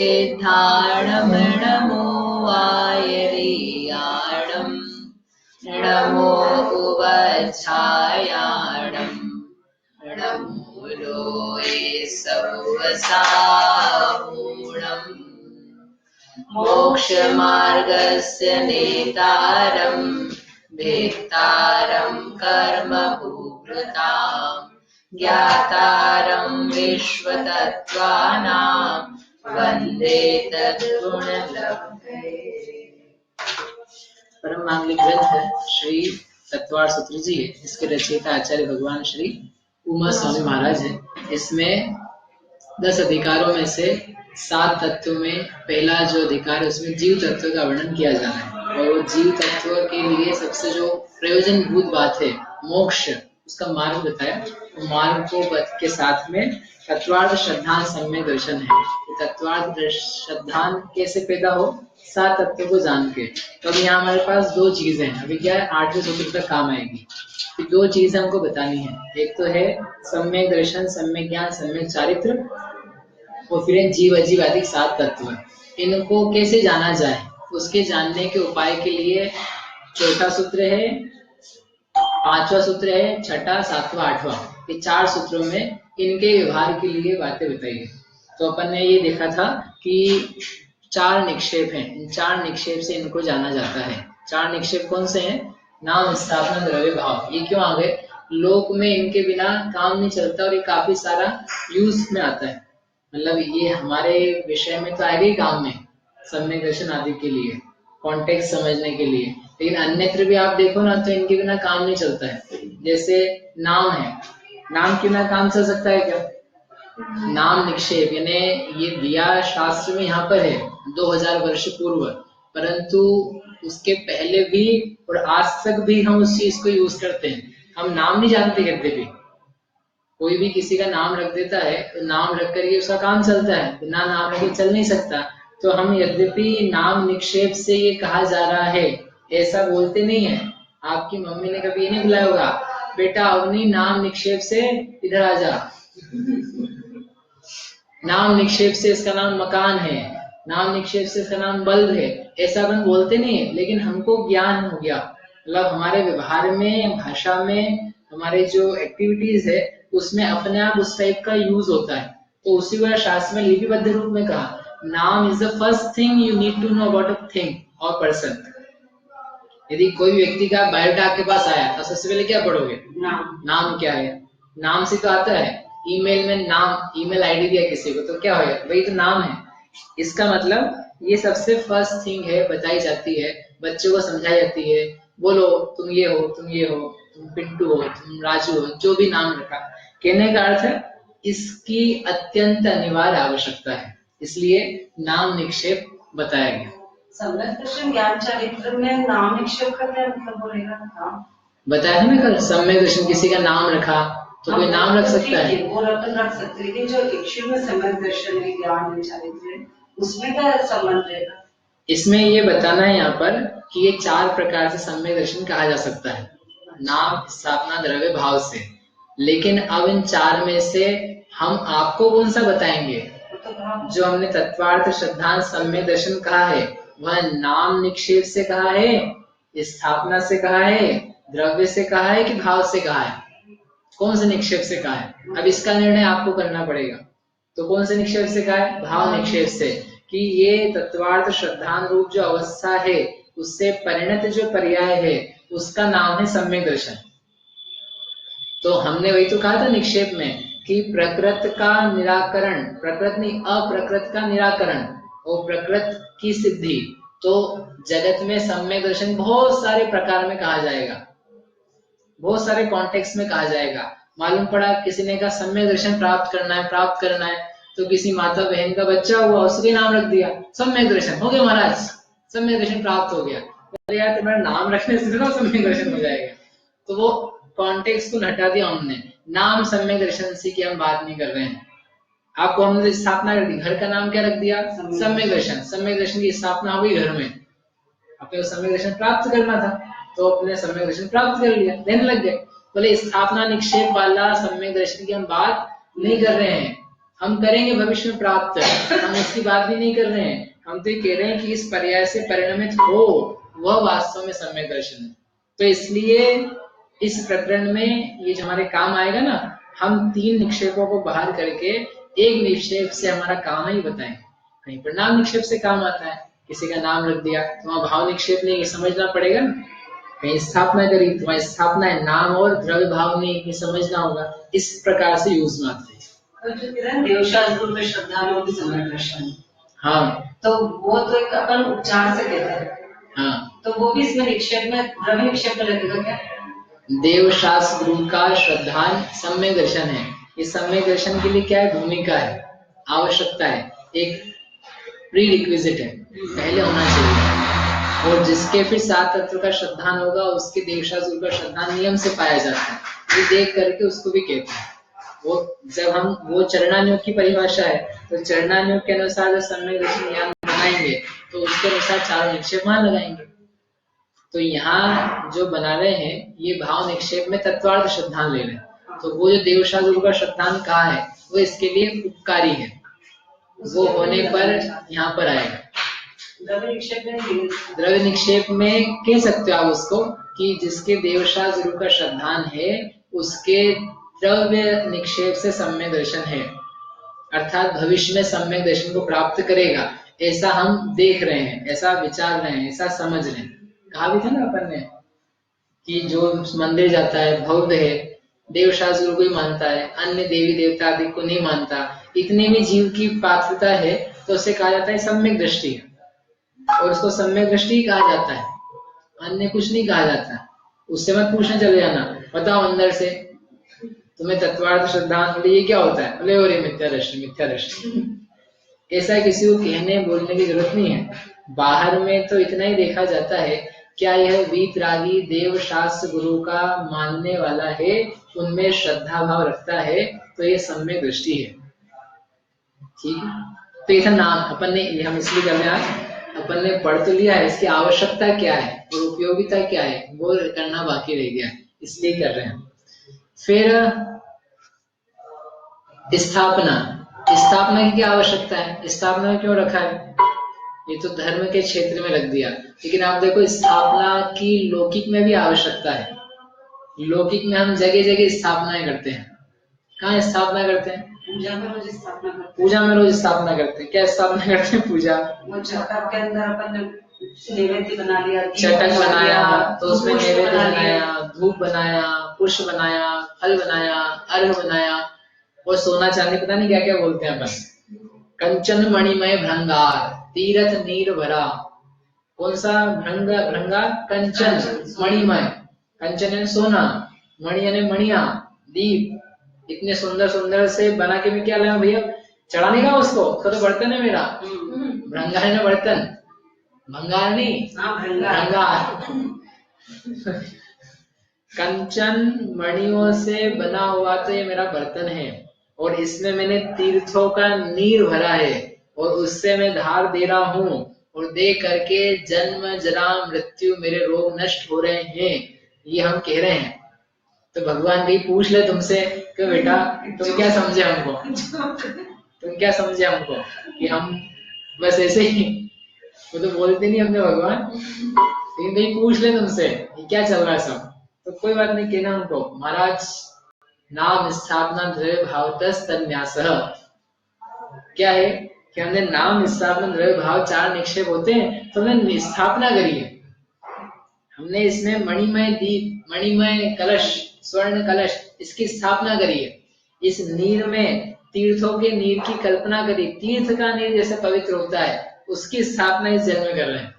धारणमणमो वायरीयाणम् नमो उवच्छायाणम् नमो लोये सवसापूर्णम् मोक्षमार्गस्य नेतारम् भेत्तारम् कर्म भूभृताम् ज्ञातारं विश्वतत्त्वानां वन्दे तद्गुणलब्धये। परम मांगलिक ग्रंथ है श्री तत्वार सूत्र जी है। इसके रचयिता आचार्य भगवान श्री उमा स्वामी महाराज है। इसमें 10 अधिकारों में से 7 तत्वों में पहला जो अधिकार है उसमें जीव तत्व का वर्णन किया जाना है और वो जीव तत्व के लिए सबसे जो प्रयोजनभूत बात है मोक्ष, उसका मार्ग बताया। तो मार्ग को के साथ में तत्वार्थ श्रद्धान सम्यक दर्शन है। तत्वार्थ श्रद्धान कैसे पैदा हो? 7 तत्वों को जान के। तो अभी यहाँ हमारे पास 2 चीजें हैं। अभी क्या है, 8वें सूत्र तक काम आएगी। तो 2 चीजें हमको बतानी है। एक तो है सम्यक दर्शन, सम्यक ज्ञान, सम्यक चारित्र, और फिर जीव अजीव आदि 7 तत्व। इनको कैसे जाना जाए, उसके जानने के उपाय के लिए चौथा सूत्र है, 5वां सूत्र है, छठा, 7वां, 8वां, ये 4 सूत्रों में इनके व्यवहार के लिए बातें बताई है। तो अपन ने ये देखा था कि 4 निक्षेप हैं। इन 4 निक्षेप से इनको जाना जाता है। 4 निक्षेप कौन से हैं? नाम, स्थापना, द्रव्य, भाव। ये क्यों आ गए? लोक में इनके बिना काम नहीं चलता और ये काफी सारा यूज में आता है। मतलब ये हमारे विषय में तो आएगा ही काम में, सम्यक दर्शन आदि के लिए, कॉन्टेक्स्ट समझने के लिए। लेकिन अन्यत्र भी आप देखो ना तो इनके बिना काम नहीं चलता है। जैसे नाम है, नाम के बिना काम चल सकता है क्या? नाम निक्षेप यानी ये दिया शास्त्र में यहाँ पर है 2000 वर्ष पूर्व, परंतु उसके पहले भी और आज तक भी हम उस चीज को यूज करते हैं। हम नाम नहीं जानते कहते भी, कोई भी किसी का नाम रख देता है तो नाम रख करके उसका काम चलता है, बिना नाम रखे चल नहीं सकता। तो हम यद्यपि नाम निक्षेप से ये कहा जा रहा है ऐसा बोलते नहीं है। आपकी मम्मी ने कभी ये नहीं बुलाया होगा, बेटा अवनी नाम निक्षेप से इधर आ जा। नाम निक्षेप से इसका नाम मकान है, नाम निक्षेप से इसका नाम बल्ब है, ऐसा अपन बोलते नहीं है। लेकिन हमको ज्ञान हो गया, मतलब हमारे व्यवहार में, भाषा में, हमारे जो एक्टिविटीज है उसमें अपने आप उस टाइप का यूज होता है। तो उसी वजह शास्त्र में लिपिबद्ध रूप में कहा नाम is the first thing you need to know about a thing or person. यदि कोई व्यक्ति का बायोडाटा आपके पास आया तो सबसे पहले क्या पढ़ोगे? नाम क्या है? नाम से तो आता है। ईमेल में नाम, ईमेल आईडी दिया किसी को तो क्या होगा? वही तो नाम है। इसका मतलब ये सबसे फर्स्ट थिंग है, बताई जाती है, बच्चों को समझाई जाती है। बोलो तुम ये हो, तुम ये हो, तुम पिंटू हो, तुम राजू हो, जो भी नाम रखा। कहने का अर्थ है इसकी अत्यंत अनिवार्य आवश्यकता है, इसलिए नाम निक्षेप बताया गया। सम्यक दर्शन ज्ञान चरित्र में नाम निक्षेप का क्या मतलब बोलेगा? नाम बताया ना कल, सम्यक दर्शन किसी का नाम रखा तो कोई नाम रख सकता है, वो रख सकते, लेकिन जो इक्षु में सम्यक दर्शन है ज्ञान चरित्र उसमें क्या संबंध रहेगा? इसमें ये बताना है यहाँ पर कि ये 4 प्रकार से सम्यक दर्शन कहा जा सकता है, नाम, स्थापना, द्रव्य, भाव से। लेकिन अब इन 4 में से हम आपको कौन सा बताएंगे? जो हमने तत्वार्थ श्रद्धांत सम्यक दर्शन कहा है वह नाम निक्षेप से कहा है, स्थापना से कहा है, द्रव्य से कहा है कि भाव से कहा है? कौन से निक्षेप से कहा है? अब इसका निर्णय आपको करना पड़ेगा। तो कौन से निक्षेप से कहा है? भाव निक्षेप से, कि ये तत्वार्थ श्रद्धान रूप जो अवस्था है उससे परिणत जो पर्याय है उसका नाम है सम्यक दर्शन। तो हमने वही तो कहा था निक्षेप में कि प्रकृत का निराकरण, प्रकृत नहीं अप्रकृत का निराकरण और प्रकृत की सिद्धि। तो जगत में सम्यक दर्शन बहुत सारे प्रकार में कहा जाएगा, बहुत सारे कॉन्टेक्स्ट में कहा जाएगा। मालूम पड़ा किसी ने कहा सम्यक दर्शन प्राप्त करना है, प्राप्त करना है, तो किसी माता बहन का बच्चा हुआ उसके नाम रख दिया सम्यक दर्शन, हो गया महाराज सम्यक दर्शन प्राप्त हो गया। यार तुम्हारा नाम रखने से ना सम्यक दर्शन हो जाएगा। तो वो कॉन्टेक्स्ट को हटा दिया हमने, नाम सम्यक दर्शन से की हम बात नहीं कर रहे हैं। आपको हमने स्थापना कर दी, घर का नाम क्या रख दिया? सम्यक दर्शन। सम्यक दर्शन की स्थापना हो गई घर में, अपने सम्यक दर्शन प्राप्त करना था तो अपने सम्यक दर्शन प्राप्त कर लिया, देने लग गए। बोले स्थापना निक्षेप वाला सम्यक दर्शन की हम बात नहीं कर रहे हैं, हम करेंगे भविष्य में प्राप्त, हम इसकी बात भी नहीं कर रहे हैं। हम तो ये कह रहे हैं कि इस पर्याय से परिणमित हो वह वास्तव में सम्यक दर्शन है। तो इसलिए इस प्रकरण में ये जो हमारे काम आएगा ना, हम 3 निक्षेपों को बाहर करके एक निक्षेप से हमारा काम ही बताएं। कहीं पर नाम निक्षेप से काम आता है, किसी का नाम रख दिया तो वहां भाव निक्षेप नहीं, समझना पड़ेगा ना। कहीं स्थापना करी तो वहां स्थापना है, नाम और द्रव्य भाव नहीं, ये समझना होगा। इस प्रकार से यूज में आते हैं। देवशास्त्र में श्रद्धालुओं की सम्यक दर्शन, हाँ तो वो तो एक अपन उपचार से कहते हैं। हाँ, तो वो भी इसमें निक्षेप में द्रव्य निक्षेप में लगेगा क्या? देव शास्त्र गुरु का श्रद्धान सम्यक दर्शन है। इस सम्यक दर्शन के लिए क्या है, भूमिका है, आवश्यकता है, एक प्री रिक्विजिट है, पहले होना चाहिए। और जिसके फिर 7 तत्व का श्रद्धान होगा उसके देवशास्त्र गुरु का श्रद्धान नियम से पाया जाता है। ये देख करके उसको भी कहते हैं। वो जब हम वो चरणानुयोग की परिभाषा है, तो चरणानुयोग के अनुसार जब सम्यक दर्शन ज्ञान बनाएंगे तो उसके अनुसार 4 निक्षेप वहां लगाएंगे। तो यहाँ जो बना रहे हैं ये भाव निक्षेप में तत्वार्थ श्रद्धान ले रहे हैं। तो वो जो देवशास्त्र गुरु का श्रद्धान कहा है वो इसके लिए उपकारी है, वो होने पर यहाँ पर आएगा। द्रव्य निक्षेप में कह सकते हो आप उसको कि जिसके देवशास्त्र गुरु का श्रद्धान है उसके द्रव्य निक्षेप से सम्यक दर्शन है, अर्थात भविष्य में सम्यक दर्शन को प्राप्त करेगा, ऐसा हम देख रहे हैं, ऐसा विचार रहे हैं, ऐसा समझ रहे हैं। कहा भी था ना अपन ने कि जो मंदिर जाता है भव्य है, देवशास्त्र गुरु को ही मानता है, अन्य देवी देवता आदि को नहीं मानता, इतने में जीव की पात्रता है तो उसे कहा जाता है सम्यक दृष्टि, और उसको सम्यक दृष्टि कहा जाता है, अन्य कुछ नहीं कहा जाता। उससे मत पूछने चले जाना, बताओ अंदर से तुम्हें तत्वार्थ श्रद्धांत, बोले ये क्या होता है, बोले और ये मिथ्या दृष्टि, मिथ्या दृष्टि। ऐसा किसी को कहने बोलने की जरूरत नहीं है। बाहर में तो इतना ही देखा जाता है, क्या यह वीतरागी देव शास्त्र गुरु का मानने वाला है, उनमें श्रद्धा भाव रखता है, तो ये सम्यक दृष्टि है। ठीक है, तो ये था नाम। अपन ने हम इसलिए कर रहे हैं आज, अपन ने पढ़ तो लिया है, इसकी आवश्यकता क्या है और उपयोगिता क्या है वो करना बाकी रह गया, इसलिए कर रहे हैं। फिर स्थापना, स्थापना की क्या आवश्यकता है, स्थापना क्यों रखा है, ये तो धर्म के क्षेत्र में रख दिया, लेकिन आप देखो स्थापना की लौकिक में भी आवश्यकता है। लौकिक में हम जगह जगह स्थापनाएं करते हैं। कहाँ स्थापना करते हैं, पूजा में रोज स्थापना करते हैं। पूजा में रोज स्थापना करते हैं। क्या स्थापना करते हैं, पूजा, वो चटक के अंदर अपन नैवेद्य बना लिया, चटक बनाया तो उसमें नैवेद्य बनाया, धूप बनाया, पुष्प बनाया, फल बनाया, अर्घ बनाया, और सोना चांदी पता नहीं क्या क्या बोलते हैं अपन। कंचन मणिमय भृंगार तीरथ नीर भरा, कौन सा भृंगार, कंचन मणिमय, कंचन यानी सोना, मणि यानी मणिया, दीप, इतने सुंदर सुंदर से बना के मैं क्या लाया भैया, चढ़ाने का उसको, तो बर्तन है मेरा, भृंगार है ना बर्तन, भंगार नहीं, भृंगार। कंचन मणियों से बना हुआ तो ये मेरा बर्तन है, और इसमें मैंने तीर्थों का नीर भरा है, और उससे मैं धार दे रहा हूँ, और दे करके जन्म जरा मृत्यु मेरे रोग नष्ट हो रहे हैं, ये हम कह रहे हैं। तो भगवान कहीं पूछ ले तुमसे कि बेटा तुम क्या समझे हमको, तुम क्या समझे हमको कि हम बस ऐसे ही, वो तो बोलते नहीं अपने भगवान, लेकिन कहीं पूछ ले तुमसे ये क्या चल रहा है सब, तो कोई बात नहीं कहना उनको, महाराज नाम स्थापना द्रव्य भावतस तन्यास, क्या है कि हमने नाम स्थापना द्रव्य भाव 4 निक्षेप होते हैं, तो हमने स्थापना करी है। हमने इसमें मणिमय दीप, मणिमय कलश, स्वर्ण कलश, इसकी स्थापना करी है। इस नीर में तीर्थों के नीर की कल्पना करी, तीर्थ का नीर जैसे पवित्र होता है उसकी स्थापना इस जन्म में कर रहे हैं।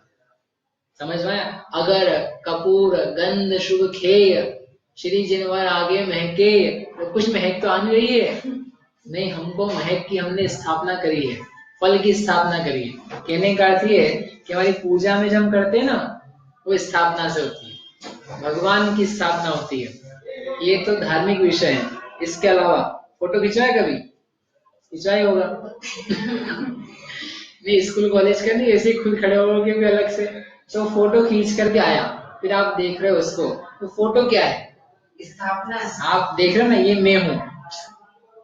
समझ में? अगर कपूर गंध शुभ खेय श्री जिनवर आगे महके, तो कुछ महक तो आने रही है नहीं, हमको महक की हमने स्थापना करी है, फल की स्थापना करी है। कहने का अर्थ ये है कि हमारी पूजा में जब हम करते हैं ना, वो स्थापना से होती है, भगवान की स्थापना होती है। ये तो धार्मिक विषय है। इसके अलावा फोटो खिंचवाए, कभी खिंचवाए होगा नहीं, स्कूल कॉलेज का नहीं, ऐसे खुद खड़े होगे भी अलग से, तो फोटो खींच करके आया, फिर आप देख रहे हो उसको, तो फोटो क्या है, स्थापना। आप देख रहे हो ना, ये मैं हूँ,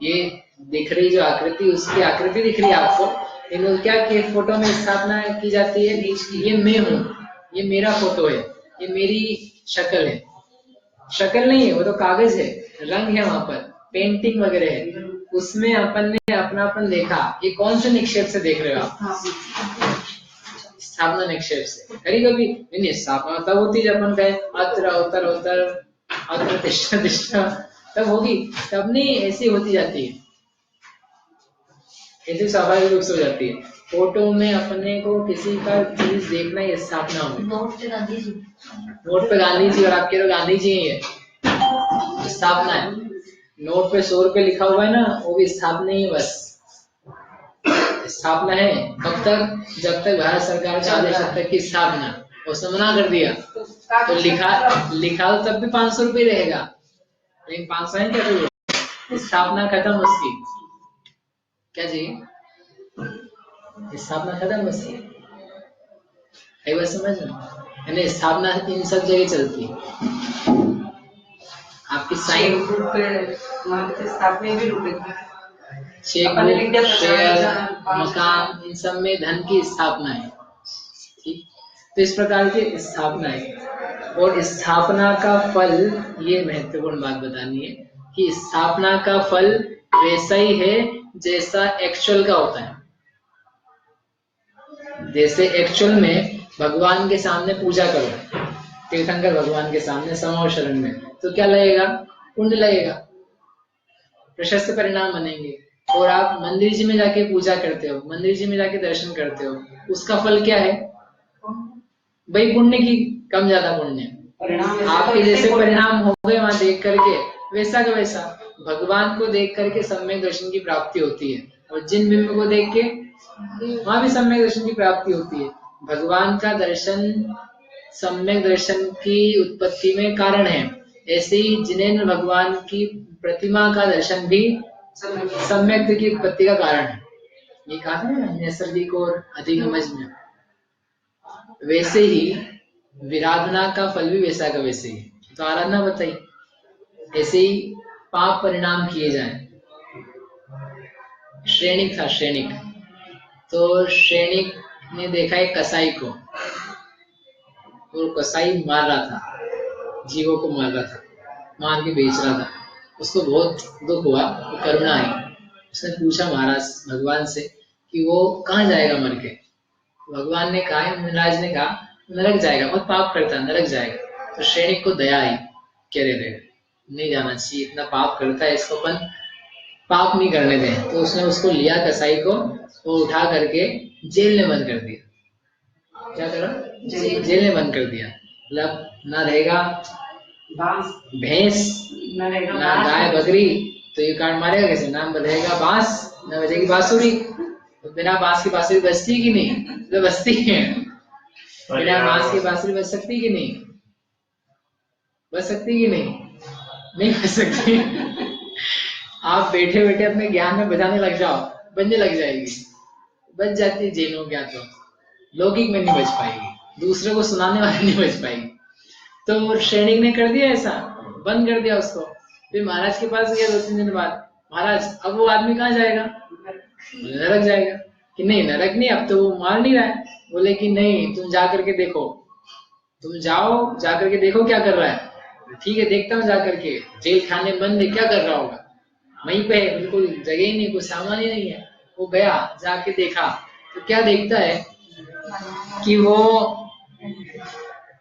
ये दिख रही जो आकृति, उसकी आकृति दिख रही है आपको, लेकिन क्या कि फोटो में स्थापना की जाती है, ये मैं हूँ, ये मेरा फोटो है, ये मेरी शक्ल है। शक्ल नहीं है, वो तो कागज है, रंग है, वहां पर पेंटिंग वगैरह है, उसमें अपन ने अपनापन देखा। ये कौन से निक्षेप से देख रहे हो आप? स्थापना निक्षेप से। कभी कभी नहीं, स्थापना तब होती जब अपन कहे अत्र अवतर अवतर अत्र तिष्ठा तिष्ठा, तब होगी, तब नहीं, ऐसी होती जाती है, ऐसी स्वाभाविक रूप से हो जाती है। फोटो में अपने को किसी का चीज देखना, ये स्थापना होगी। नोट पे गांधी जी, नोट पे गांधी जी, और आप कह रहे हो गांधी जी ही है, स्थापना है। नोट पे 100 रुपए लिखा हुआ है ना, वो भी स्थापना ही है, बस स्थापना है। कब तक? जब तक भारत सरकार का आदेश तक की स्थापना, उसने मना कर दिया तो लिखा तब भी 500 रुपये रहेगा, लेकिन 500 है क्या? स्थापना खत्म उसकी, क्या चाहिए? स्थापना खत्म उसकी, एक बार समझ में, स्थापना इन सब जगह चलती है। आपकी साइन स्थापना भी रुपए, चेक, शेयर, मकान, इन सब में धन की स्थापना है। ठीक, तो इस प्रकार की स्थापना है। और स्थापना का फल, ये महत्वपूर्ण बात बतानी है कि स्थापना का फल वैसा ही है जैसा एक्चुअल का होता है। जैसे एक्चुअल में भगवान के सामने पूजा करो, तीर्थंकर भगवान के सामने समाव शरण में, तो क्या लगेगा? पुण्य लगेगा, प्रशस्त परिणाम बनेंगे। और आप मंदिर जी में जाके पूजा करते हो, मंदिर जी में जाके दर्शन करते हो, उसका फल क्या है? भाई पुण्य की कम ज्यादा पुण्य, आपके जैसे परिणाम हो गए वहां देख करके, वैसा का वैसा भगवान को देख करके सम्यक दर्शन की प्राप्ति होती है। और जिन बिंब को देख के वहां भी सम्यक दर्शन की प्राप्ति होती है। भगवान का दर्शन सम्यक दर्शन की उत्पत्ति में कारण है। ऐसे ही जिनेन्द्र भगवान की प्रतिमा का दर्शन भी सम्यक की उत्पत्ति का कारण है। ये कहा था ना नैसर्गिक और अधिगमज में, वैसे ही विराधना का फल भी वैसा का वैसे ही। तो आराधना बताइए, ऐसे ही पाप परिणाम किए जाएं। श्रेणिक था, श्रेणिक, तो श्रेणिक ने देखा एक कसाई को, और कसाई मार रहा था, जीवों को मार रहा था, मार के बेच रहा था। उसको बहुत दुख हुआ, तो करुणा आई। उसने पूछा महाराज भगवान से कि वो कहाँ जाएगा मर के? भगवान ने कहा, महाराज ने कहा नरक जाएगा, बहुत पाप करता, नरक जाएगा। तो श्रेणिक को दया आई, कह रहे नहीं जाना चाहिए, इतना पाप करता है, इसको अपन पाप नहीं करने दें। तो उसने उसको लिया, कसाई को, वो उठा करके जेल में बंद कर दिया। क्या करा? जेल में बंद कर दिया। मतलब ना रहेगा भैंस, ना गाय बकरी, तो ये काट मारेगा कैसे? ना बजेगा बांस, ना बजेगी बांसुरी। तो बिना बांस की बांसुरी बजती है कि नहीं? तो बजती है। बिना बांस की बांसुरी बज सकती कि नहीं? बज सकती कि नहीं? नहीं बज सकती। आप बैठे बैठे अपने ज्ञान में बजाने लग जाओ, बजने लग जाएगी, बज जाती है। जैन हो गया तो लौकिक में नहीं बज पाएगी, दूसरे को सुनाने वाली नहीं बज पाएगी। तो श्रेणिक ने कर दिया ऐसा, बंद कर दिया उसको। फिर महाराज के पास गया 2-3 दिन बाद, महाराज अब वो आदमी कहाँ जाएगा? नरक जाएगा। कि नहीं नरक नहीं, अब तो वो मार नहीं रहा है। बोले कि नहीं, तुम जा करके देखो, तुम जाओ, जा करके देखो क्या कर रहा है। ठीक है, देखता हूँ जा करके। जेल खाने बंद है, क्या कर रहा होगा? वहीं पे बिल्कुल जगह ही नहीं, कोई सामान ही नहीं है। वो गया, जाके देखा, तो क्या देखता है कि वो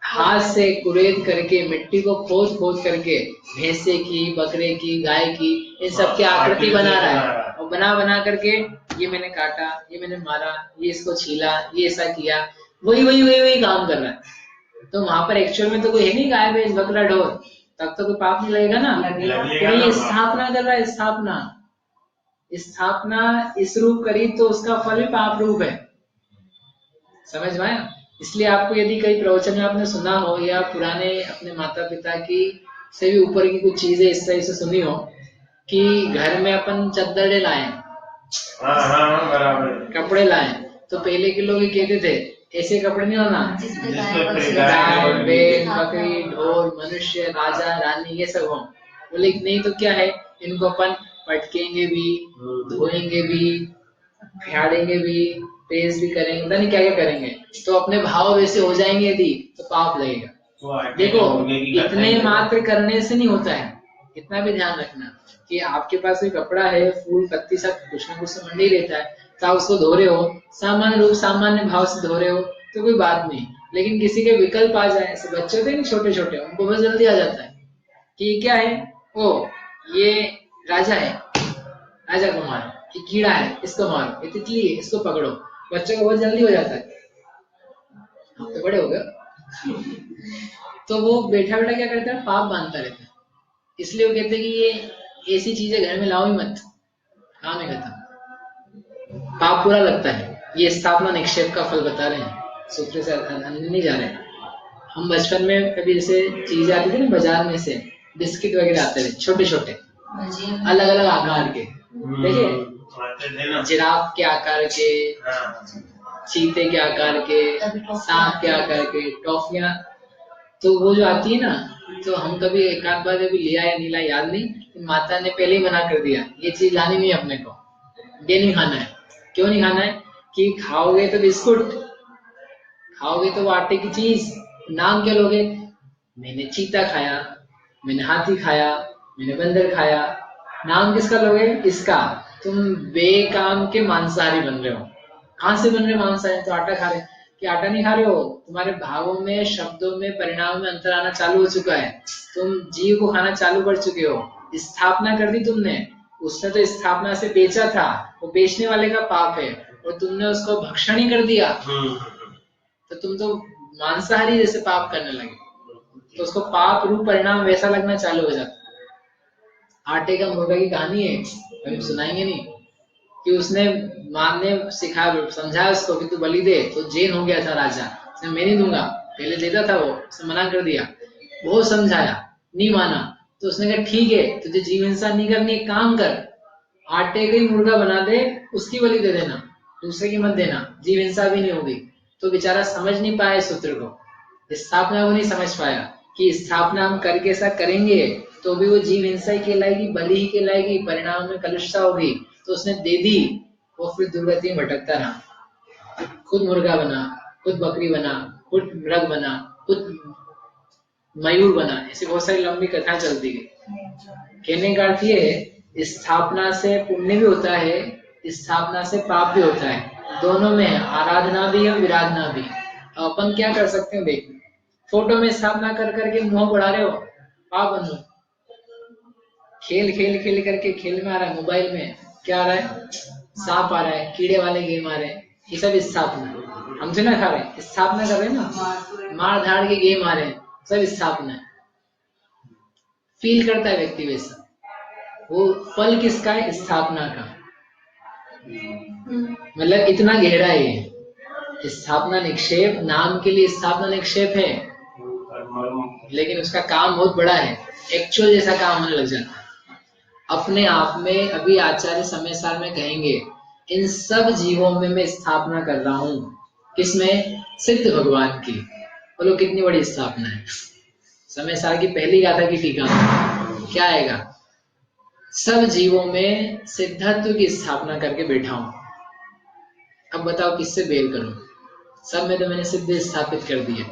हाथ से कुरेद करके, मिट्टी को खोद खोद करके भैंसे की, बकरे की, गाय की, इन सब की आकृति बना रहा है। और बना बना करके ये मैंने काटा, ये मैंने मारा, ये इसको छीला, ये ऐसा किया, वही काम कर रहा है। तो वहां पर एक्चुअल में तो कोई है नहीं, गाय भैंस बकरा ढोर, तब तो कोई पाप नहीं लगेगा ना। ये स्थापना कर रहा है, स्थापना इस रूप करी तो उसका फल भी पाप रूप है। समझ में आया? इसलिए आपको यदि कई प्रवचन में आपने सुना हो, या पुराने अपने माता पिता की से भी ऊपर की कुछ चीजें इस तरह से सुनी हो कि घर में अपन चद्दर लाए, कपड़े लाए, तो पहले के लोग कहते थे ऐसे कपड़े नहीं होना, गाय बैल बकरी ढोल मनुष्य राजा रानी ये सब हो। बोले नहीं तो क्या है, इनको अपन पटकेंगे भी, धोएंगे भी, फाड़ेंगे भी, प्रेस भी करेंगे, पता नहीं क्या क्या करेंगे। तो अपने भाव वैसे हो जाएंगे यदि तो पाप लगेगा। देखो इतने मात्र करने से नहीं होता है, इतना भी ध्यान रखना कि आपके पास कोई कपड़ा है, फूल पत्ती सब कुछ ना कुछ तो मंडी रहता है, तो आप उसको धो रहे हो, सामान्य रूप सामान्य भाव से धो रहे हो तो कोई बात नहीं। लेकिन किसी के विकल्प आ जाए, ऐसे बच्चे होते हैं छोटे छोटे, उनको बहुत जल्दी आ जाता है कि ये क्या है, ओ ये राजा है, राजा को मारो, ये कीड़ा है इसको मारो, ये तितली है इसको पकड़ो। बच्चों को बहुत जल्दी हो जाता है, आप तो बड़े हो गए। तो वो बैठा बैठा क्या करता है, पाप बांधता रहता है। इसलिए वो कहते हैं कि ये ऐसी चीजें घर में लाओ ही मत, काम है खत्म, पाप पूरा लगता है। ये स्थापना निक्षेप का फल बता रहे हैं, सूत्र से अंदर नहीं जा रहे हैं। हम बचपन में कभी जैसे चीजें आती थी ना बाजार में से, बिस्किट वगैरह आते थे छोटे छोटे अलग अलग आकार के, देखिए जिराफ के आकार के, चीते के आकार के, सांप के आकार के टॉफियां, तो वो जो आती है ना, तो हम कभी एक आध बार कभी लिया या नहीं लाया याद नहीं, माता ने पहले ही मना कर दिया ये चीज लानी नहीं अपने को, ये नहीं खाना है। क्यों नहीं खाना है कि खाओगे तो बिस्कुट, खाओगे तो वो आटे की चीज, नाम क्या लोगे, मैंने चीता खाया, मैंने हाथी खाया, मैंने बंदर खाया, नाम किसका लोगे, इसका। तुम बेकाम के मांसाहारी बन रहे हो। कहां से बन रहे हो मांसाहारी, तो आटा खा रहे, कि आटा नहीं खा रहे हो, तुम्हारे भावों में, शब्दों में, परिणाम में अंतर आना चालू हो चुका है, तुम जीव को खाना चालू कर चुके हो। स्थापना कर दी तुमने, उसने तो स्थापना से बेचा था, वो बेचने वाले का पाप है, और तुमने उसको भक्षण ही कर दिया, तो तुम तो मांसाहारी जैसे पाप करने लगे, तो उसको पाप रूप परिणाम वैसा लगना चालू हो जाता है। आटे का मुर्गा की कहानी है, कभी सुनाएंगे नहीं, कि उसने मां ने सिखाया, समझाया उसको कि तू बलि दे, तो जैन हो गया था राजा, उसने मैं नहीं दूंगा, पहले देता था वो, उसने मना कर दिया, बहुत समझाया नहीं माना, तो उसने कहा ठीक है तुझे जीव हिंसा नहीं करनी, एक काम कर, आटे का ही मुर्गा बना दे, उसकी बलि दे देना, दूसरे की मत देना, जीव हिंसा भी नहीं होगी। तो बेचारा समझ नहीं पाया सूत्र को, स्थापना को नहीं समझ पाया कि स्थापना हम करके ऐसा करेंगे तो भी वो जीव हिंसा ही कहलाएगी, बलि ही कहलाएगी, परिणाम में कलुषता होगी, तो उसने दे दी, वो फिर दुर्गति में भटकता रहा, खुद मुर्गा बना, खुद बकरी बना, खुद मृग बना, खुद मयूर बना, ऐसी बहुत सारी लंबी कथा चलती गई। कहने का अर्थ ये है, स्थापना से पुण्य भी होता है, स्थापना से पाप भी होता है, दोनों में है, आराधना भी और विराधना भी। अपन क्या कर सकते हैं, देखो फोटो में स्थापना कर करके मुंह बढ़ा रहे हो, पाप बन लो। खेल खेल खेल करके, खेल में आ रहा है, मोबाइल में क्या आ रहा है, सांप आ रहा है, कीड़े वाले गेम आ रहे हैं, ये सब स्थापना, हमसे ना खा रहे, स्थापना कर रहे हैं ना, मार धाड़ के गेम आ रहे हैं, सब स्थापना है। फील करता है व्यक्ति वैसा, वो फल किसका है, स्थापना का, मतलब इतना गहरा है। स्थापना निक्षेप नाम के लिए स्थापना निक्षेप है, लेकिन उसका काम बहुत बड़ा है, एक्चुअल जैसा काम होने लग जाता है अपने आप में। अभी आचार्य समय सार में कहेंगे, इन सब जीवों में मैं स्थापना कर रहा हूं, किसमें, सिद्ध भगवान की। बोलो कितनी बड़ी स्थापना है। समय सार की पहली गाथा की टीका क्या आएगा, सब जीवों में सिद्धत्व की स्थापना करके बैठा हूं। अब बताओ किससे बेर करूं, सब में तो मैंने सिद्ध स्थापित कर दिया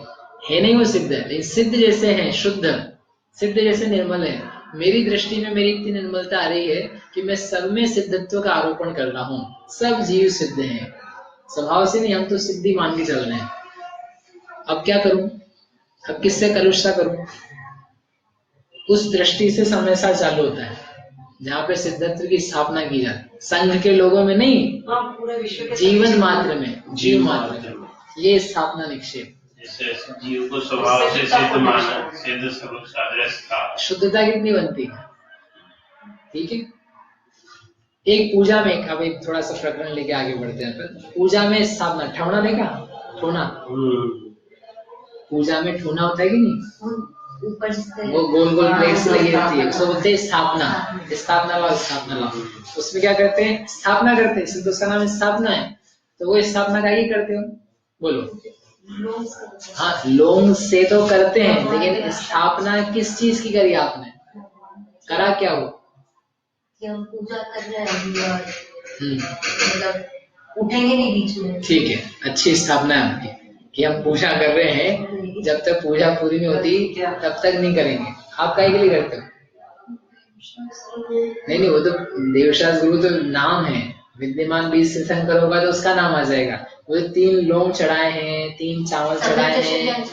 है, नहीं वो सिद्ध है, लेकिन सिद्ध जैसे हैं, शुद्ध सिद्ध जैसे निर्मल है। मेरी दृष्टि में मेरी इतनी निर्मलता आ रही है कि मैं सब में सिद्धत्व का आरोपण कर रहा हूं, सब जीव सिद्ध हैं, स्वभाव से नहीं, हम तो सिद्धि मान के चल रहे हैं। अब क्या करूं, अब किससे कलुषता करूं, उस दृष्टि से समय सार चालू होता है जहाँ पे सिद्धत्व की स्थापना की जाती, संघ के लोगों में नहीं, पूरे विश्व के जीवन मात्र में, जीव मात्र में, ये स्थापना निक्षेप। जीव को स्वभाव से सिद्ध माना, सिद्ध स्वरूप सादृश था, शुद्धता कितनी बनती है, ठीक है। एक पूजा में, अब एक थोड़ा सा प्रकरण लेके आगे बढ़ते हैं, फिर पूजा में स्थापना, ठौना देखा, ठोना, पूजा में ठोना होता है कि नहीं, ऊपर से वो गोल गोल प्लेट्स लगी रहती है, उसको बोलते हैं स्थापना, स्थापना लाओ, स्थापना लाओ। उसमें क्या करते हैं, स्थापना करते हैं, सिर्फ उसका नाम स्थापना है, तो वो स्थापना का ही करते हो, बोलो। हाँ, लोग से तो करते हैं, लेकिन स्थापना किस चीज की करी आपने, करा क्या हो, कि हम पूजा कर रहे हैं अभी और मतलब उठेंगे नहीं बीच में। ठीक है, अच्छी स्थापना है आपकी कि हम पूजा कर रहे हैं, जब तक पूजा पूरी नहीं होती तब तक नहीं करेंगे। आप काहे के लिए करते हो? नहीं, वो तो देवशास्त्र गुरु तो नाम है, विद्यमान बीज से शंकर होगा तो उसका नाम आ जाएगा। वो 3 लौंग चढ़ाए हैं, 3 चावल चढ़ाए हैं,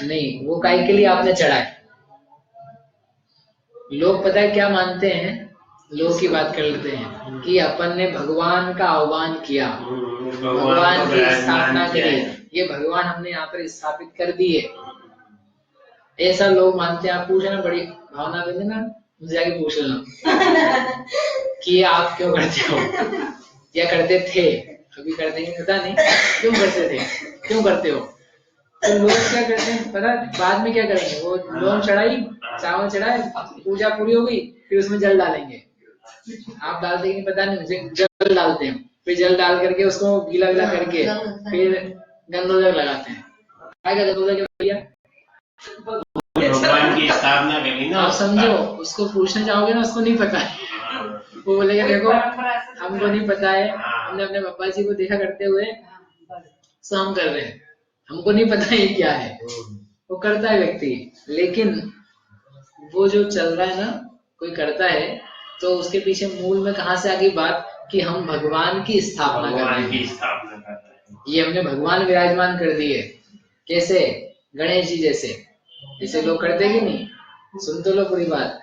नहीं वो काहे के लिए आपने चढ़ाए? लोग पता है क्या मानते हैं, लोग की बात कर लेते हैं कि अपन ने भगवान का आह्वान किया, भगवान की स्थापना करी, ये भगवान हमने यहाँ पर स्थापित कर दिए, ऐसा लोग मानते हैं। आप पूछना, बड़ी भावना देंगे ना, मुझे जाके पूछ लेना कि आप क्यों करते हो या करते थे, अभी करते हैं पता नहीं, क्यों करते थे, क्यों करते हो? तो लोग क्या करते हैं पता, बाद में क्या करेंगे, वो लौंग चढ़ाई, चावल चढ़ाए, पूजा पूरी हो गई, फिर उसमें जल डालेंगे। आप डालते नहीं पता नहीं, मुझे जल डालते हैं, फिर जल डाल करके उसको गीला गीला करके फिर गंधोदक लगाते हैं। आएगा गंधोदक भैया, भगवान की स्थापना करी ना, आप समझो, उसको पूछने जाओगे ना, उसको नहीं पता है, वो बोलेगा देखो हमको नहीं पता है, हमने अपने पापा जी को देखा करते हुए, सो हम कर रहे हैं, हमको नहीं पता है क्या है, वो करता है व्यक्ति। लेकिन वो जो चल रहा है ना, कोई करता है तो उसके पीछे मूल में कहाँ से आ गई बात कि हम भगवान की स्थापना कर रहे हैं, ये हमने भगवान विराजमान कर दिए। कैसे? गणेश जी जैसे लोग करते कि नहीं, सुन तो लो पूरी बात।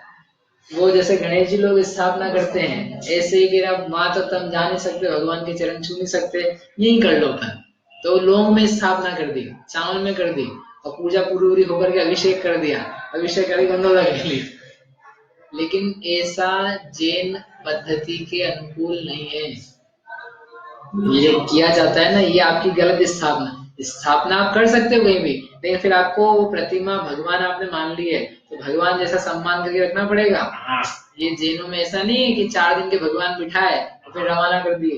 वो जैसे गणेश जी लोग स्थापना करते हैं, ऐसे ही कि अब माँ तो तुम जा नहीं सकते, भगवान के चरण छू नहीं सकते, यही कर लो था। तो लौंग में स्थापना कर दी, चावल में कर दी, और पूजा पूरी होकर के अभिषेक कर दिया, अभिषेक करके गंधोदक लगा लिया। लेकिन ऐसा जैन पद्धति के अनुकूल नहीं है, ये किया जाता है ना, ये आपकी गलत स्थापना आप कर सकते हो कहीं भी, लेकिन फिर आपको वो प्रतिमा भगवान आपने मान ली है तो भगवान जैसा सम्मान करके रखना पड़ेगा। ये जैनों में ऐसा नहीं है कि 4 दिन के भगवान बिठाए और फिर रवाना कर दिए।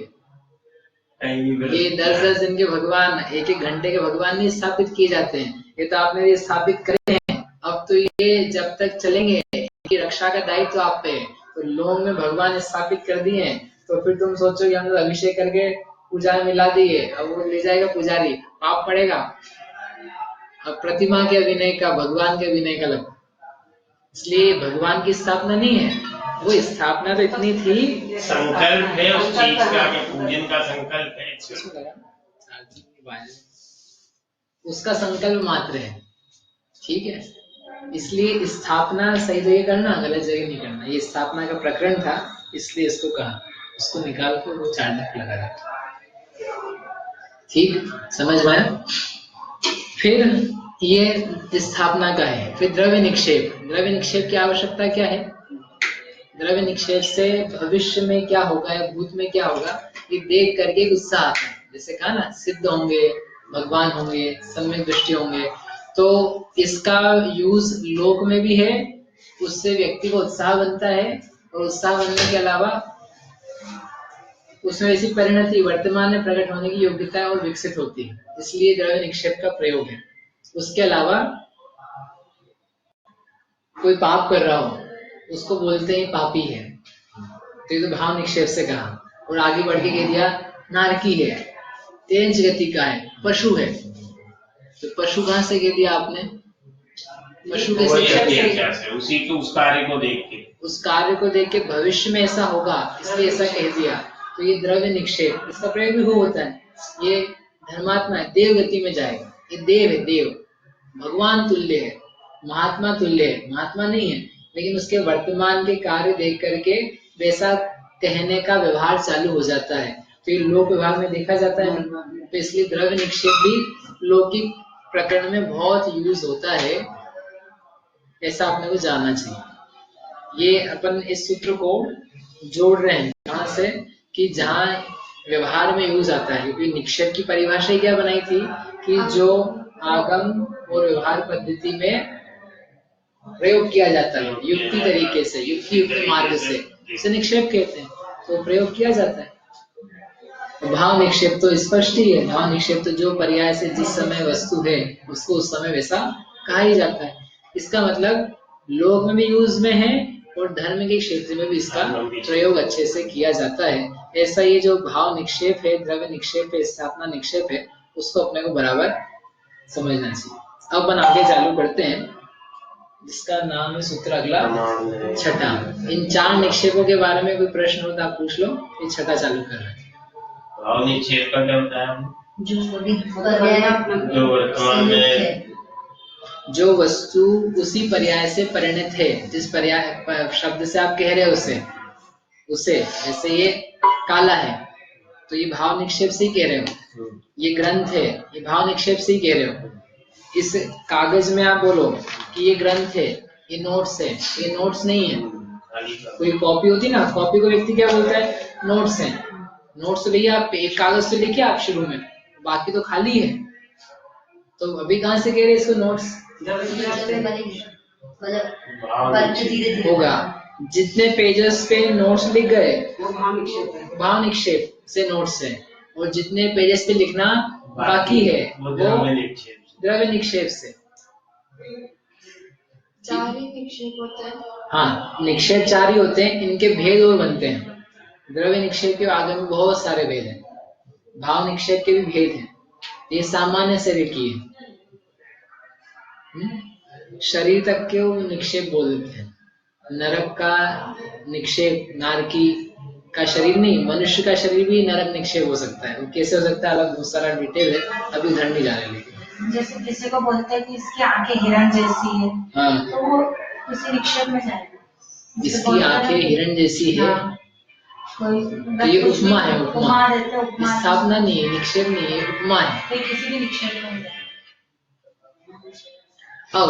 ये 10-10 दिन के भगवान, 1-1 घंटे के भगवान नहीं स्थापित किए जाते हैं, ये तो आपने ये स्थापित करे हैं। अब तो ये जब तक चलेंगे, इनकी रक्षा का दायित्व तो आप पे है। तो लोग में भगवान स्थापित कर दिए हैं, तो फिर तुम सोचो कि हम लोग अभिषेक करके पूजा में मिला दिए, अब वो ले जाएगा पुजारी, पाप पड़ेगा। अब प्रतिमा के अभिनय का, भगवान के अभिनय का लग, इसलिए भगवान की स्थापना नहीं है, वो स्थापना तो इतनी थी, संकल्प है उस चीज का, पूजन का संकल्प है, उसका संकल्प मात्र है, ठीक है। इसलिए स्थापना सही जगह करना, गलत जगह नहीं करना। ये स्थापना का प्रकरण था, इसलिए इसको कहा, उसको निकाल कर वो 4 ढक लगा रहा, ठीक, समझ में आया। फिर ये स्थापना का है। फिर द्रव्य निक्षेप, द्रव्य निक्षेप की आवश्यकता क्या है? द्रव्य निक्षेप से भविष्य में क्या होगा या भूत में क्या होगा, ये देख करके उत्साह आता है। जैसे कहा ना, सिद्ध होंगे, भगवान होंगे, सम्यक दृष्टि होंगे, तो इसका यूज लोक में भी है, उससे व्यक्ति को उत्साह बनता है, और उत्साह बनने के अलावा उसमें ऐसी परिणति वर्तमान में प्रकट होने की योग्यता और विकसित होती है, इसलिए द्रव्य निक्षेप का प्रयोग है। उसके अलावा कोई पाप कर रहा हो, उसको बोलते हैं पापी है, तो ये तो भाव निक्षेप से कहा, और आगे बढ़ के कह दिया नारकी है, तेज गति का है, पशु है, तो पशु कहाँ से कह दिया आपने? पशु कैसे? उसी के उस कार्य को देख के, उस कार्य को देख के भविष्य में ऐसा होगा, इसलिए ऐसा कह दिया। तो ये द्रव्य निक्षेप, इसका प्रयोग भी वो होता है। ये धर्मात्मा है, देव गति में जाएगा, ये देव है, देव भगवान तुल्य है, महात्मा तुल्य है, महात्मा नहीं है, लेकिन उसके वर्तमान के कार्य देख करके वैसा कहने का व्यवहार चालू हो जाता है। तो ये लोक व्यवहार में देखा जाता है, तो इसलिए द्रव्य निक्षेप भी लौकिक प्रकरण में बहुत यूज होता है, ऐसा आपने को जानना चाहिए। ये अपन इस सूत्र को जोड़ रहे हैं कहाँ से, कि जहाँ व्यवहार में यूज आता है, क्योंकि निक्षेप की परिभाषा क्या बनाई थी कि जो आगम और व्यवहार पद्धति में प्रयोग किया जाता है, युक्ति तरीके से, युक्ति मार्ग से, इसे निक्षेप कहते हैं, तो प्रयोग किया जाता है। भाव निक्षेप तो स्पष्ट ही है, भाव निक्षेप तो जो पर्याय से जिस समय वस्तु है उसको उस समय वैसा कहा ही जाता है। इसका मतलब लोक में भी यूज में है और धर्म के क्षेत्र में भी इसका प्रयोग अच्छे से किया जाता है। ऐसा ये जो भाव निक्षेप है, द्रव्य निक्षेप है, स्थापना निक्षेप है, उसको अपने को बराबर समझना चाहिए। अब अपन आगे चालू करते हैं, जिसका नाम है सूत्र अगला छठा। इन 4 निक्षेपों के बारे में कोई प्रश्न हो तो आप पूछ लो। ये छठा चालू कर रहे हैं। भाव निक्षेप का क्या होता है? जो वर्तमान में जो वस्तु उसी पर्याय से परिणत है, जिस पर्याय शब्द से आप कह रहे हो उसे जैसे ये काला है तो ये भाव निक्षेप से ही कह रहे हो। ये ग्रंथ है, ये भाव निक्षेप से ही कह रहे हो। इस कागज में आप बोलो कि ये ग्रंथ है, ये नोट्स है, ये नोट्स नहीं है। कोई कॉपी होती ना, कॉपी को व्यक्ति क्या बोलता है? नोट्स है। नोट्स लिए आप एक कागज तो लिखे आप शुरू में, बाकी तो खाली है। तो अभी कहाँ से कह रहे हैं इसको नोट्स? होगा जितने पेजेस पे नोट्स लिख गए वो भाव निक्षेप से नोट्स है, और जितने पेजेस पे लिखना बाकी है वो द्रव्य निक्षेप से। 4 ही निक्षेप होते हैं। हाँ, निक्षेप 4 ही होते हैं, इनके भेद और बनते हैं। द्रव्य निक्षेप के आगे में बहुत सारे भेद हैं, भाव निक्षेप के भी भेद हैं। ये सामान्य शरीर की है, शरीर तक के वो निक्षेप बोल देते हैं। नरक का निक्षेप, नारकी का शरीर नहीं, मनुष्य का शरीर भी नरक निक्षेप हो सकता है। वो कैसे हो सकता है अलग बहुत सारा डिटेल है, अभी उधर नहीं जा रहे। जैसे किसी को बोलते हैं कि इसकी आंखें हिरण जैसी है, हाँ, तो वो किसी निक्षेप में जाएगा। इसकी आंखें हिरण जैसी है, हाँ, तो ये उपमा है। उपमा देते उपमा, स्थापना नहीं है, निक्षेप नहीं है, उपमा है। तो किसी भी निक्षेप में जाएगा। अब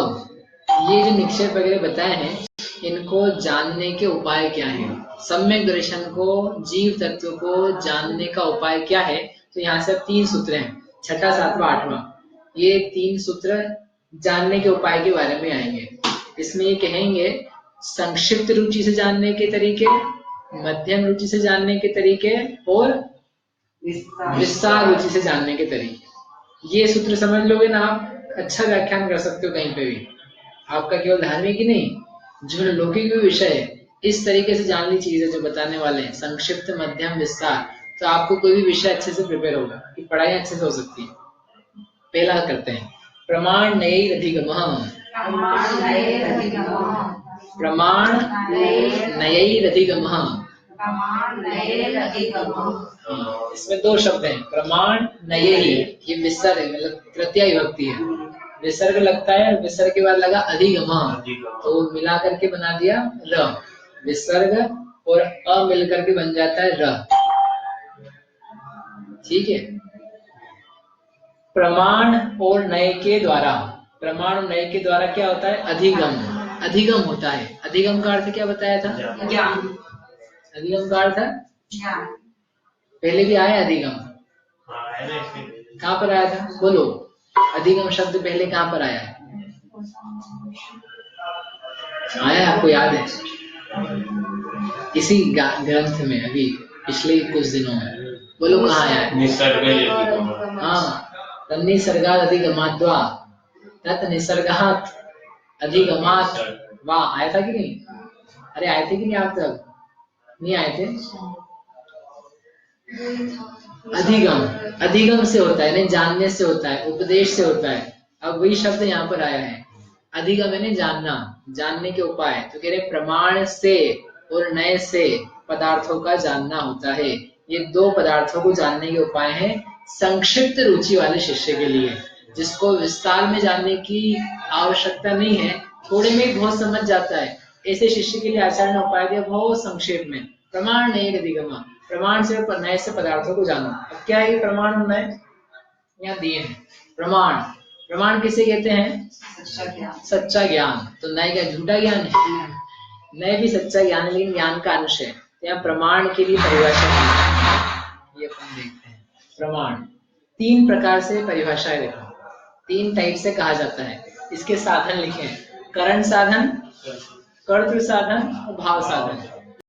ये जो निक्षेप वगैरह बताए हैं, इनको जानने के उपाय क्या हैं? सम्यक दर्शन को, जीव तत्व को जानने का उपाय क्या है? तो यहाँ से 3 सूत्र हैं, छठा, सातवां, आठवां। ये 3 सूत्र जानने के उपाय के बारे में आएंगे। इसमें ये कहेंगे संक्षिप्त रुचि से जानने के तरीके, मध्यम रुचि से जानने के तरीके और विस्तार रुचि से जानने के तरीके। ये सूत्र समझ लोगे ना आप, अच्छा व्याख्यान कर सकते हो कहीं पे भी। आपका केवल धार्मिक ही नहीं, जो लौकिक भी विषय है, इस तरीके से जान ली चीजें जो बताने वाले हैं, संक्षिप्त, मध्यम, विस्तार, तो आपको कोई भी विषय अच्छे से प्रिपेयर होगा, कि पढ़ाई अच्छे से हो सकती है। पहला करते हैं प्रमाण नयैरधिगमः। प्रमाण नयैरधिगमः। इसमें 2 शब्द हैं, प्रमाण नयैः, ये विसर्ग है, मतलब तृतीया विभक्ति है। विसर्ग लगता है, विसर्ग के बाद लगा अधिगमः, तो मिला करके बना दिया र। विसर्ग और अ मिल करके बन जाता है र। ठीक है। प्रमाण और नय के द्वारा, प्रमाण और नय के द्वारा क्या होता है? अधिगम, अधिगम होता है। अधिगम का अर्थ क्या बताया था? ज्ञान। अधिगम का अर्थ ज्ञान। पहले भी आया अधिगम, कहाँ पर आया था? बोलो, अधिगम शब्द पहले कहाँ पर आया है? आया, आपको याद है? इसी ग्रंथ में, अभी पिछले कुछ दिनों में। बोलो कहाँ आया है? निसर्ग। हाँ, तन्निसर्गात् अधिगमाद्वा तत् निसर्गात् अधिगमात्। वाह, आया था कि नहीं? अरे आए थे कि नहीं आप तक? नहीं आए थे? अधिगम, अधिगम से होता है, नहीं जानने से होता है, उपदेश से होता है। अब वही शब्द यहाँ पर आया है, अधिगम यानी जानना, जानने के उपाय। तो कह रहे प्रमाण से और नय से पदार्थों का जानना होता है। ये 2 पदार्थों को जानने के उपाय हैं संक्षिप्त रुचि वाले शिष्य के लिए, जिसको विस्तार में जानने की आवश्यकता नहीं है, थोड़े में बहुत समझ जाता है, ऐसे शिष्य के लिए आचार्य ने उपाय दिया बहुत संक्षेप में। प्रमाण नयैरधिगमः, प्रमाण से और नय से पदार्थों को जानना। अब क्या है प्रमाण और नय? यहाँ दिए हैं। प्रमाण, प्रमाण किसे कहते हैं? सच्चा ज्ञान। तो नय क्या झूठा ज्ञान है? नय भी सच्चा ज्ञान है, लेकिन ज्ञान का अंश है। तो यहाँ प्रमाण के लिए परिभाषा ये अपन देखते हैं। प्रमाण 3 प्रकार से परिभाषाएं देखो, 3 टाइप से कहा जाता है। इसके साधन लिखे हैं, करण साधन, कर्तृ साधन और भाव साधन।